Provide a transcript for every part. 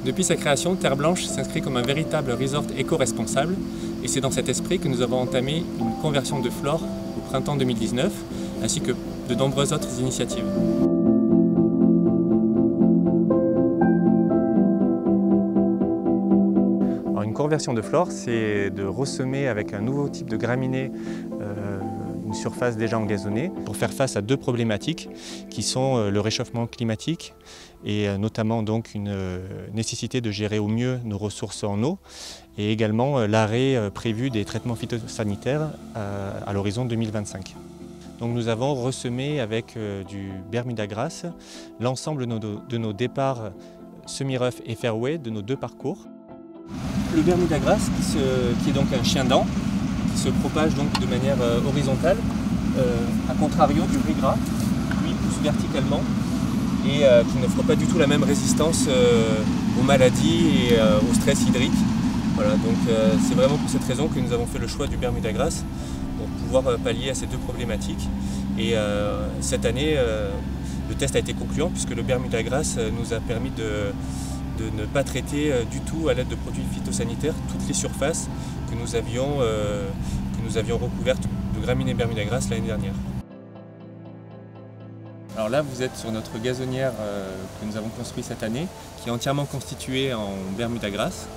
Depuis sa création, Terre Blanche s'inscrit comme un véritable resort éco-responsable et c'est dans cet esprit que nous avons entamé une conversion de flore au printemps 2019 ainsi que de nombreuses autres initiatives. Alors, une conversion de flore, c'est de ressemer avec un nouveau type de graminées une surface déjà engazonnée pour faire face à deux problématiques qui sont le réchauffement climatique et notamment donc une nécessité de gérer au mieux nos ressources en eau et également l'arrêt prévu des traitements phytosanitaires à l'horizon 2025. Donc nous avons ressemé avec du Bermuda Grass l'ensemble de nos départs semi-rough et fairway de nos deux parcours. Le Bermuda Grass qui est donc un chien-dent qui se propage donc de manière horizontale, à contrario du riz gras, qui lui pousse verticalement et qui n'offre pas du tout la même résistance aux maladies et au stress hydrique. Voilà, donc c'est vraiment pour cette raison que nous avons fait le choix du Bermuda Grass pour pouvoir pallier à ces deux problématiques. Et cette année, le test a été concluant puisque le Bermuda Grass nous a permis de ne pas traiter du tout à l'aide de produits phytosanitaires toutes les surfaces que nous avions recouvertes de graminées Bermuda Grass l'année dernière. Alors là, vous êtes sur notre gazonnière que nous avons construite cette année, qui est entièrement constituée en Bermuda Grass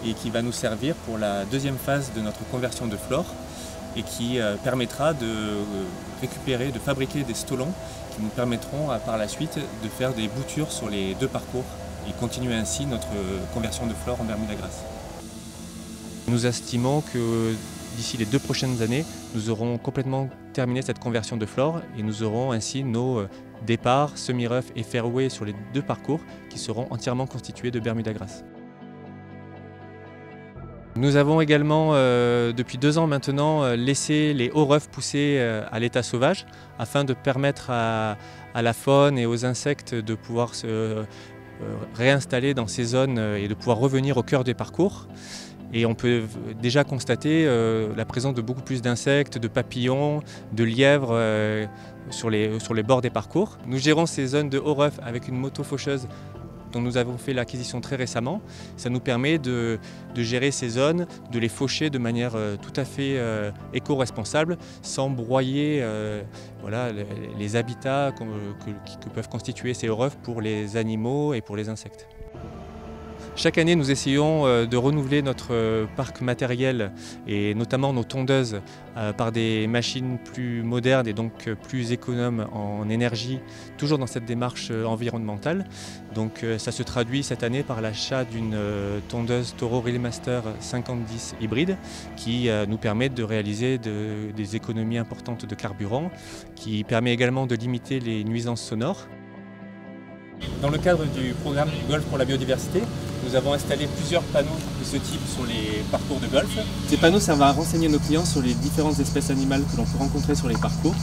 et qui va nous servir pour la deuxième phase de notre conversion de flore et qui permettra de récupérer, de fabriquer des stolons qui nous permettront par la suite de faire des boutures sur les deux parcours et continuer ainsi notre conversion de flore en Bermuda Grass. Nous estimons que d'ici les 2 prochaines années, nous aurons complètement terminé cette conversion de flore et nous aurons ainsi nos départs semi-rough et fairway sur les deux parcours qui seront entièrement constitués de Bermuda Grass. Nous avons également, depuis 2 ans maintenant, laissé les hauts rough pousser à l'état sauvage afin de permettre à la faune et aux insectes de pouvoir se réinstaller dans ces zones et de pouvoir revenir au cœur des parcours. Et on peut déjà constater la présence de beaucoup plus d'insectes, de papillons, de lièvres sur les bords des parcours. Nous gérons ces zones de haut rough avec une moto faucheuse dont nous avons fait l'acquisition très récemment. Ça nous permet de gérer ces zones, de les faucher de manière tout à fait éco-responsable, sans broyer voilà, les habitats que peuvent constituer ces hauts rough pour les animaux et pour les insectes. Chaque année, nous essayons de renouveler notre parc matériel et notamment nos tondeuses par des machines plus modernes et donc plus économes en énergie, toujours dans cette démarche environnementale. Donc ça se traduit cette année par l'achat d'une tondeuse Toro Relaymaster 5010 hybride qui nous permet de réaliser des économies importantes de carburant, qui permet également de limiter les nuisances sonores. Dans le cadre du programme Golf pour la biodiversité, nous avons installé plusieurs panneaux de ce type sur les parcours de golf. Ces panneaux servent à renseigner nos clients sur les différentes espèces animales que l'on peut rencontrer sur les parcours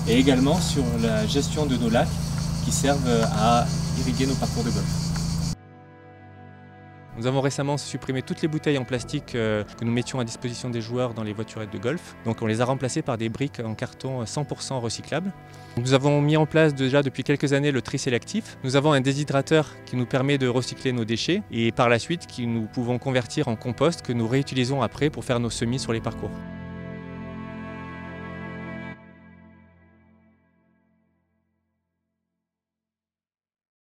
et également sur la gestion de nos lacs qui servent à irriguer nos parcours de golf. Nous avons récemment supprimé toutes les bouteilles en plastique que nous mettions à disposition des joueurs dans les voiturettes de golf. Donc on les a remplacées par des briques en carton 100% recyclables. Nous avons mis en place déjà depuis quelques années le tri sélectif. Nous avons un déshydrateur qui nous permet de recycler nos déchets et par la suite nous pouvons convertir en compost que nous réutilisons après pour faire nos semis sur les parcours.